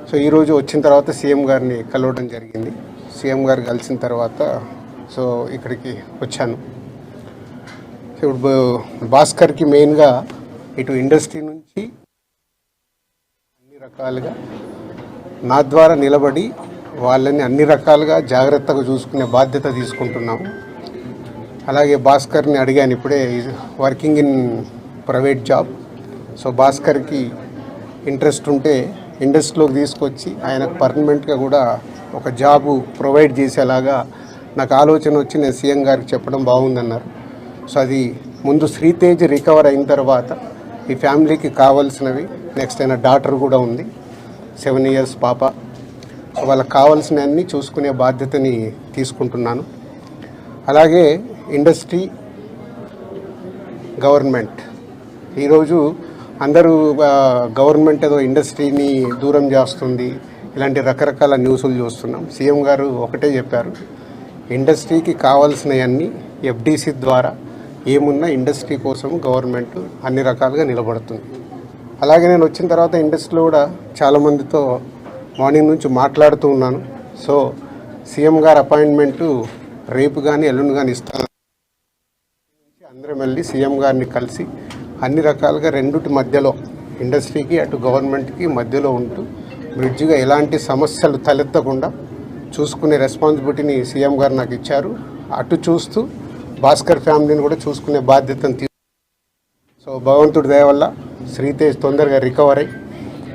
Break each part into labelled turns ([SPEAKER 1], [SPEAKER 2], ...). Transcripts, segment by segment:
[SPEAKER 1] So ఈరోజు వచ్చిన తర్వాత సీఎం గారిని కలవడం జరిగింది. సీఎం గారు కలిసిన తర్వాత సో ఇక్కడికి వచ్చాను. ఇప్పుడు భాస్కర్కి మెయిన్గా ఇటు ఇండస్ట్రీ నుంచి అన్ని రకాలుగా నా ద్వారా నిలబడి వాళ్ళని అన్ని రకాలుగా జాగ్రత్తగా చూసుకునే బాధ్యత తీసుకుంటున్నాము. అలాగే భాస్కర్ని అడిగాను ఇప్పుడే, working in private job. So భాస్కర్కి ఇంట్రెస్ట్ ఉంటే ఇండస్ట్రీలోకి తీసుకొచ్చి ఆయనకు పర్మనెంట్గా కూడా ఒక జాబు ప్రొవైడ్ చేసేలాగా నాకు ఆలోచన వచ్చి నేను సీఎం గారికి చెప్పడం బాగుందన్నారు. సో అది ముందు శ్రీతేజ్ రికవర్ అయిన తర్వాత ఈ ఫ్యామిలీకి కావాల్సినవి, నెక్స్ట్ అయిన డాటర్ కూడా ఉంది, 7 years పాప. సో వాళ్ళకి కావాల్సినవన్నీ చూసుకునే బాధ్యతని తీసుకుంటున్నాను. అలాగే ఇండస్ట్రీ, గవర్నమెంట్, ఈరోజు అందరూ గవర్నమెంట్ ఏదో ఇండస్ట్రీని దూరం చేస్తుంది, ఇలాంటి రకరకాల న్యూస్లు చూస్తున్నాం. సీఎం గారు ఒకటే చెప్పారు, ఇండస్ట్రీకి కావాల్సినవన్నీ ఎఫ్డీసీ ద్వారా ఏమున్నా ఇండస్ట్రీ కోసం గవర్నమెంట్ అన్ని రకాలుగా నిలబడుతుంది. అలాగే నేను వచ్చిన తర్వాత ఇండస్ట్రీలో కూడా చాలామందితో మార్నింగ్ నుంచి మాట్లాడుతూ ఉన్నాను. సో సీఎం గారు అపాయింట్మెంటు రేపు కానీ ఎల్లుండి కానీ ఇస్తాను. అందరం వెళ్ళి సీఎం గారిని కలిసి అన్ని రకాలుగా రెండుటి మధ్యలో, ఇండస్ట్రీకి అటు గవర్నమెంట్కి మధ్యలో ఉంటూ బ్రిడ్జిగా ఎలాంటి సమస్యలు తలెత్తకుండా చూసుకునే రెస్పాన్సిబిలిటీని సీఎం గారు నాకు ఇచ్చారు. అటు చూస్తూ భాస్కర్ ఫ్యామిలీని కూడా చూసుకునే బాధ్యతను సో భగవంతుడి దయ వల్ల శ్రీతేజ్ తొందరగా రికవర్ అయ్యి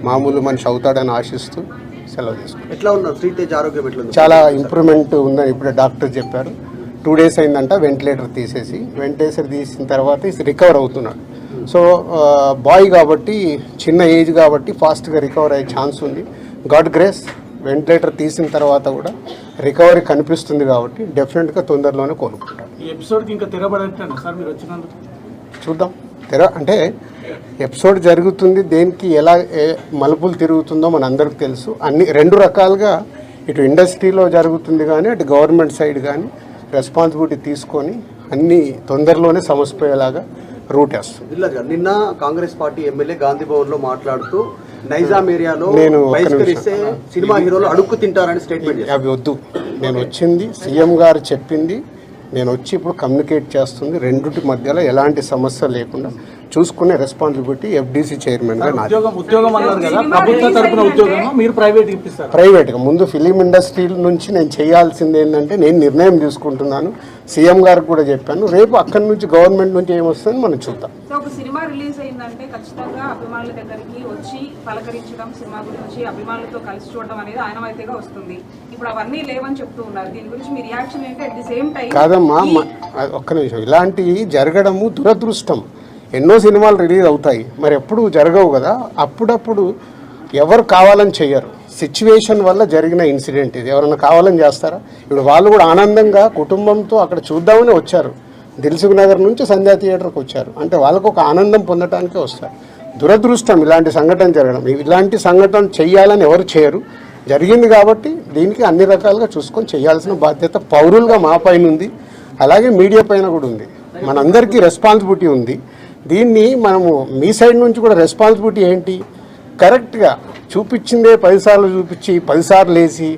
[SPEAKER 1] మామూలు మనిషి అవుతాడని ఆశిస్తూ సెలవు తీసుకుంటాం.
[SPEAKER 2] ఎట్లా ఉన్నారు శ్రీతేజ్ ఆరోగ్యం? ఎట్లా ఉంది?
[SPEAKER 1] చాలా ఇంప్రూవ్మెంట్ ఉందని ఇప్పుడే డాక్టర్ చెప్పారు. 2 days అయిందంట వెంటిలేటర్ తీసిన తర్వాత రికవర్ అవుతున్నాడు. సో బాయ్ కాబట్టి, చిన్న ఏజ్ కాబట్టి ఫాస్ట్గా రికవర్ అయ్యే ఛాన్స్ ఉంది. గాడ్ గ్రేస్, వెంటిలేటర్ తీసిన తర్వాత కూడా రికవరీ కనిపిస్తుంది కాబట్టి డెఫినెట్గా తొందరలోనే కోలుకుంటారు.
[SPEAKER 3] ఈ ఎపిసోడ్కి ఇంకా తెరబడట్లేదు సార్ మీరు వచ్చినందుకు?
[SPEAKER 1] చూద్దాం, అంటే ఎపిసోడ్ జరుగుతుంది, దేనికి ఎలా మలుపులు తిరుగుతుందో మన అందరికి తెలుసు. అన్ని 2 రకాలుగా ఇటు ఇండస్ట్రీలో జరుగుతుంది కానీ అటు గవర్నమెంట్ సైడ్ కానీ రెస్పాన్సిబిలిటీ తీసుకొని అన్ని తొందరలోనే సమసిపోయేలాగా రూట్ వేస్తుంది.
[SPEAKER 2] నిన్న కాంగ్రెస్ పార్టీ ఎమ్మెల్యే గాంధీ భవన్ లో మాట్లాడుతూ నైజాం ఏరియాలో సినిమా హీరోలు అడుక్కు తింటారని స్టేట్మెంట్.
[SPEAKER 1] అవి వద్దు, నేను వచ్చింది సీఎం గారు చెప్పింది, నేను వచ్చి ఇప్పుడు కమ్యూనికేట్ చేస్తుంది. రెండుటి మధ్యలో ఎలాంటి సమస్య లేకుండా చూసుకునే రెస్పాన్సిబిలిటీ ఎఫ్డీసీ చైర్మన్గా నాది. ప్రైవేట్గా ముందు ఫిలిం ఇండస్ట్రీ నుంచి నేను చేయాల్సింది ఏంటంటే, నేను నిర్ణయం తీసుకుంటున్నాను, సీఎం గారికి కూడా చెప్పాను. రేపు అక్కడి నుంచి గవర్నమెంట్ నుంచి ఏమొస్తుందని మనం చూద్దాం.
[SPEAKER 4] ఒక సినిమా రిలీజ్ అయిందంటే ఖచ్చితంగా అభిమానుల దగ్గరికి వచ్చి పలకరించడం, సినిమా గురించి అభిమానులతో కలిసి చూడడం అనేది ఆయనమైతేగా వస్తుంది. ఇప్పుడు అవన్నీ లేవని చెప్తూ ఉన్నారు. దీని గురించి మీ రియాక్షన్ ఏంటి? అట్ ది సేమ్ టైం
[SPEAKER 1] కాదమ్మా, ఒక్క నిమిషం, ఇలాంటివి జరగడము దురదృష్టం. ఎన్నో సినిమాలు రిలీజ్ అవుతాయి, మరి ఎప్పుడు జరగవు కదా. అప్పుడప్పుడు ఎవరు కావాలని చెయ్యరు, సిచ్యువేషన్ వల్ల జరిగిన ఇన్సిడెంట్ ఇది. ఎవరైనా కావాలని చేస్తారా? ఇప్పుడు వాళ్ళు కూడా ఆనందంగా కుటుంబంతో అక్కడ చూద్దామని వచ్చారు. దిల్సుఖ్ నగర్ నుంచి సంధ్యా థియేటర్కి వచ్చారు అంటే వాళ్ళకు ఒక ఆనందం పొందటానికే వస్తారు. దురదృష్టం ఇలాంటి సంఘటన జరగడం. ఇలాంటి సంఘటన చెయ్యాలని ఎవరు చేయరు, జరిగింది కాబట్టి దీనికి అన్ని రకాలుగా చూసుకొని చేయాల్సిన బాధ్యత పౌరులుగా మా పైన ఉంది, అలాగే మీడియా పైన కూడా ఉంది. మనందరికీ రెస్పాన్సిబిలిటీ ఉంది. దీన్ని మనము మీ సైడ్ నుంచి కూడా రెస్పాన్సిబిలిటీ ఏంటి, కరెక్ట్గా చూపించిందే 10 సార్లు చూపించి 10 సార్లు వేసి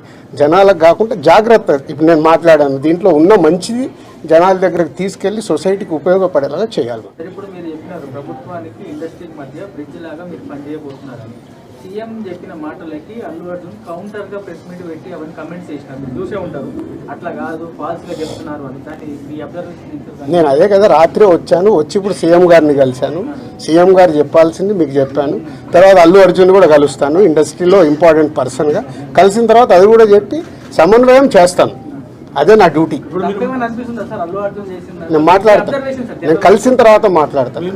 [SPEAKER 1] జనాలకు కాకుండా జాగ్రత్త. ఇప్పుడు నేను మాట్లాడాను, దీంట్లో ఉన్న మంచిది జనాల దగ్గరకు తీసుకెళ్లి సొసైటీకి ఉపయోగపడేలాగా చేయాలి.
[SPEAKER 5] ఇప్పుడు మీరు చెప్పినారు ప్రభుత్వానికి ఇండస్ట్రీకి మధ్య బ్రిడ్జ్ లాగా మీరు పనిచేయబోతున్నారని. సీఎం చెప్పిన మాటలకి అల్లు అర్జున్ కౌంటర్గా ప్రెస్ మీట్ పెట్టి అవన్నీ కమెంట్స్ చేసినారు, మీరు చూసే ఉంటారు. అట్లా కాదు, ఫాల్స్గా చెప్తున్నారు అని. దాన్ని మీ అబ్జర్వేషన్?
[SPEAKER 1] నేను అదే కదా రాత్రి వచ్చాను, వచ్చి ఇప్పుడు సీఎం గారిని కలిశాను. సీఎం గారు చెప్పాల్సింది మీకు చెప్పాను. తర్వాత అల్లు అర్జున్ కూడా కలుస్తాను, ఇండస్ట్రీలో ఇంపార్టెంట్ పర్సన్గా. కలిసిన తర్వాత అది కూడా చెప్పి సమన్వయం చేస్తాను. అదే నా డ్యూటీ. నేను మాట్లాడతాను, నేను కలిసిన తర్వాత మాట్లాడతాను.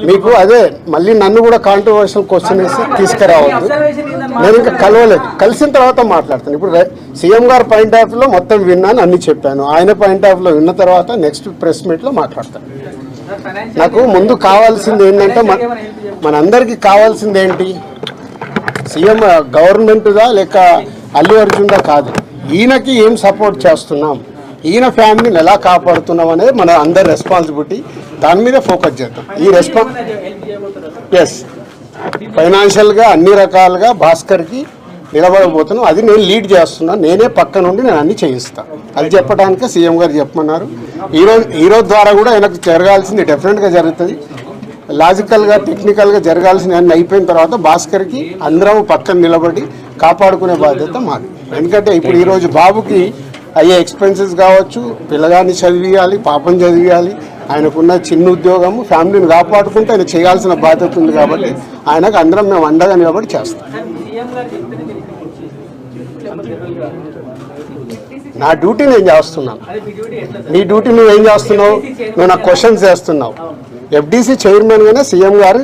[SPEAKER 1] మీకు అదే మళ్ళీ నన్ను కూడా కాంట్రవర్షియల్ క్వశ్చన్ వేసి తీసుకురావద్దు. నేను ఇంకా కలవలేదు, కలిసిన తర్వాత మాట్లాడతాను. ఇప్పుడు సీఎం గారు పాయింట్ ఆఫ్ వ్యూలో మొత్తం విన్నాను, అన్ని చెప్పాను. ఆయన పాయింట్ ఆఫ్ వ్యూలో విన్న తర్వాత నెక్స్ట్ ప్రెస్ మీట్లో మాట్లాడతాను. నాకు ముందు కావాల్సింది ఏంటంటే, మనందరికీ కావాల్సింది ఏంటి, సీఎం గవర్నమెంట్దా లేక అల్లు అర్జున్దా కాదు, ఈయనకి ఏం సపోర్ట్ చేస్తున్నాం, ఈయన ఫ్యామిలీని ఎలా కాపాడుతున్నాం అనేది మన అందరి రెస్పాన్సిబిలిటీ. దాని మీద ఫోకస్ చేద్దాం. ఈ ఎస్ ఫైనాన్షియల్గా అన్ని రకాలుగా భాస్కర్కి నిలబడబోతున్నాం. అది నేను లీడ్ చేస్తున్నాను, నేనే పక్క నుండి నేను అన్ని చేయిస్తాను. అది చెప్పడానికే సీఎం గారు చెప్పమన్నారు. ఈరోజు ద్వారా కూడా ఆయనకు జరగాల్సింది డెఫినెట్గా జరుగుతుంది. లాజికల్గా టెక్నికల్గా జరగాల్సిన అన్ని అయిపోయిన తర్వాత భాస్కర్కి అందరం పక్కన నిలబడి కాపాడుకునే బాధ్యత మాది. ఎందుకంటే ఇప్పుడు ఈరోజు బాబుకి అయ్యే ఎక్స్పెన్సెస్ కావచ్చు, పిల్లగాన్ని చదివియాలి, పాపం చదివియాలి, ఆయనకున్న చిన్న ఉద్యోగము, ఫ్యామిలీని కాపాడుకుంటూ ఆయన చేయాల్సిన బాధ్యత ఉంది. కాబట్టి ఆయనకు అందరం మేము అండగా నిలబడి చేస్తాం. నా డ్యూటీ నేను చేస్తున్నాను, నీ డ్యూటీ నువ్వేం చేస్తున్నావు? నువ్వు నాకు క్వశ్చన్స్ చేస్తున్నావు. ఎఫ్డీసీ చైర్మన్గానే సీఎం గారు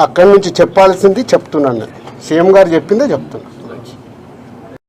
[SPEAKER 1] అక్కడి నుంచి చెప్పాల్సింది చెప్తున్నాను. నేను సీఎం గారు చెప్పిందే చెప్తున్నా.